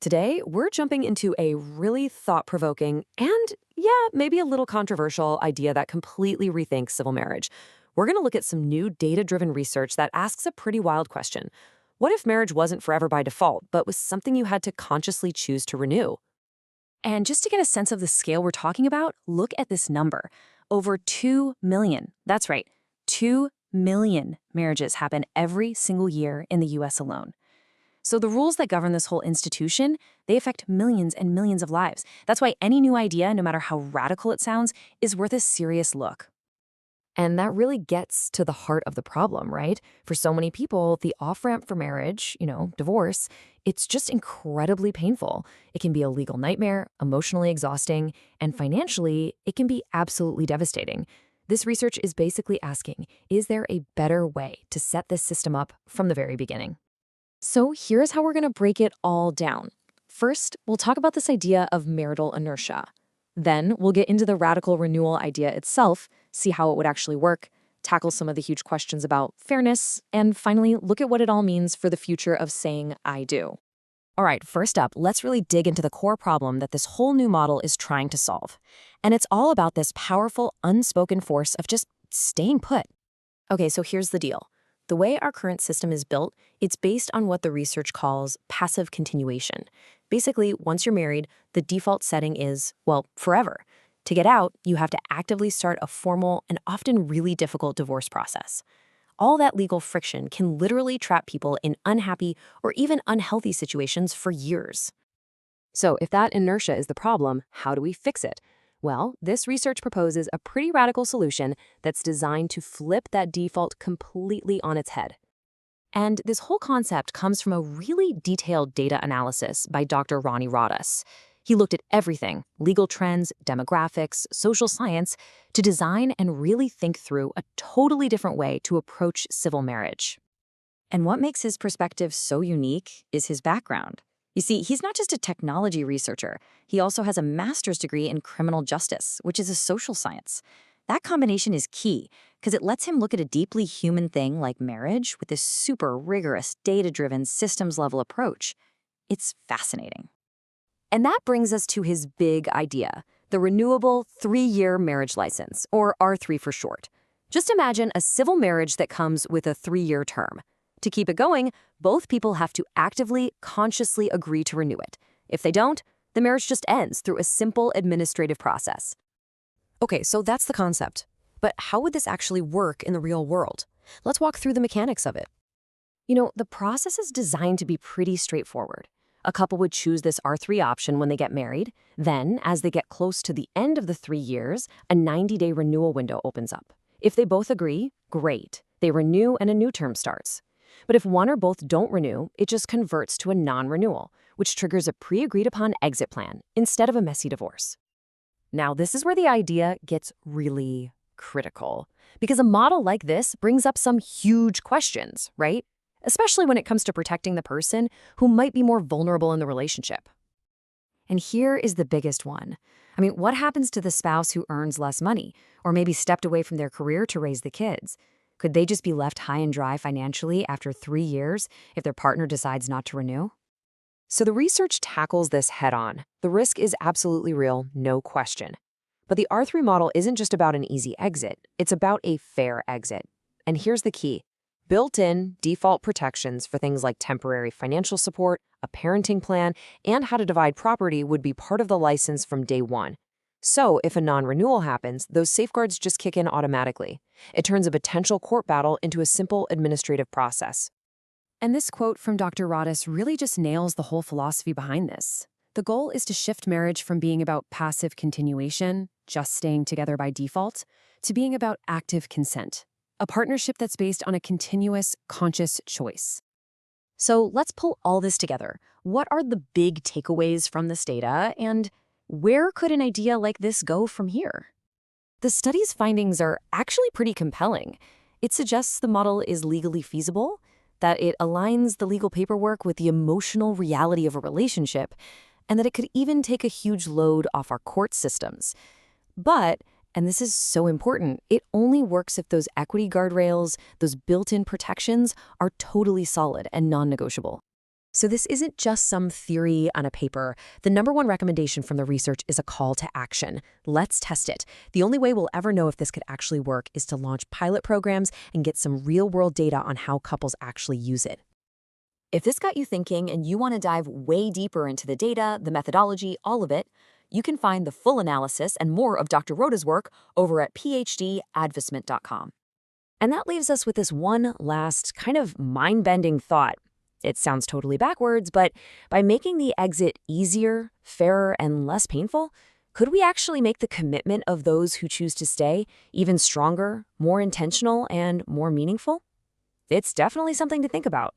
Today, we're jumping into a really thought-provoking and, yeah, maybe a little controversial idea that completely rethinks civil marriage. We're going to look at some new data-driven research that asks a pretty wild question. What if marriage wasn't forever by default, but was something you had to consciously choose to renew? And just to get a sense of the scale we're talking about, look at this number. Over 2 million. That's right, 2 million marriages happen every single year in the US alone. So the rules that govern this whole institution, they affect millions and millions of lives. That's why any new idea, no matter how radical it sounds, is worth a serious look. And that really gets to the heart of the problem, right? For so many people, the off-ramp for marriage, divorce, it's just incredibly painful. It can be a legal nightmare, emotionally exhausting, and financially, it can be absolutely devastating. This research is basically asking, is there a better way to set this system up from the very beginning? So here's how we're going to break it all down. First, we'll talk about this idea of marital inertia. Then we'll get into the radical renewal idea itself, see how it would actually work, tackle some of the huge questions about fairness, and finally, look at what it all means for the future of saying I do. All right, first up, let's really dig into the core problem that this whole new model is trying to solve. And it's all about this powerful, unspoken force of just staying put. Okay, so here's the deal. The way our current system is built, it's based on what the research calls passive continuation. Basically, once you're married, the default setting is, well, forever. To get out, you have to actively start a formal and often really difficult divorce process. All that legal friction can literally trap people in unhappy or even unhealthy situations for years. So if that inertia is the problem, how do we fix it? Well, this research proposes a pretty radical solution that's designed to flip that default completely on its head. And this whole concept comes from a really detailed data analysis by Dr.RRPh.D. He looked at everything, legal trends, demographics, social science, to design and really think through a totally different way to approach civil marriage. And what makes his perspective so unique is his background. You see, he's not just a technology researcher. He also has a master's degree in criminal justice, which is a social science. That combination is key because it lets him look at a deeply human thing like marriage with this super rigorous, data-driven, systems-level approach. It's fascinating. And that brings us to his big idea, the renewable 3-year marriage license, or R3 for short. Just imagine a civil marriage that comes with a 3-year term. To keep it going, both people have to actively, consciously agree to renew it. If they don't, the marriage just ends through a simple administrative process. Okay, so that's the concept. But how would this actually work in the real world? Let's walk through the mechanics of it. The process is designed to be pretty straightforward. A couple would choose this R3 option when they get married. Then, as they get close to the end of the 3 years, a 90-day renewal window opens up. If they both agree, great. They renew and a new term starts. But if one or both don't renew, it just converts to a non-renewal, which triggers a pre-agreed-upon exit plan instead of a messy divorce. Now, this is where the idea gets really critical, because a model like this brings up some huge questions, right? Especially when it comes to protecting the person who might be more vulnerable in the relationship. And here is the biggest one. What happens to the spouse who earns less money, or maybe stepped away from their career to raise the kids? Could they just be left high and dry financially after 3 years if their partner decides not to renew? So the research tackles this head-on. The risk is absolutely real, no question. But the R3 model isn't just about an easy exit, it's about a fair exit. And here's the key. Built-in default protections for things like temporary financial support, a parenting plan, and how to divide property would be part of the license from day one. So if a non-renewal happens, those safeguards just kick in automatically. It turns a potential court battle into a simple administrative process. And this quote from Dr. Rodis really just nails the whole philosophy behind this. The goal is to shift marriage from being about passive continuation, just staying together by default, to being about active consent, a partnership that's based on a continuous, conscious choice. So let's pull all this together. What are the big takeaways from this data, and where could an idea like this go from here? The study's findings are actually pretty compelling. It suggests the model is legally feasible, that it aligns the legal paperwork with the emotional reality of a relationship, and that it could even take a huge load off our court systems. But, and this is so important, it only works if those equity guardrails, those built-in protections, are totally solid and non-negotiable. So this isn't just some theory on a paper. The number one recommendation from the research is a call to action. Let's test it. The only way we'll ever know if this could actually work is to launch pilot programs and get some real-world data on how couples actually use it. If this got you thinking and you want to dive way deeper into the data, the methodology, all of it, you can find the full analysis and more of Dr. Rhoda's work over at PhDadvancement.com. And that leaves us with this one last kind of mind-bending thought. It sounds totally backwards, but by making the exit easier, fairer, and less painful, could we actually make the commitment of those who choose to stay even stronger, more intentional, and more meaningful? It's definitely something to think about.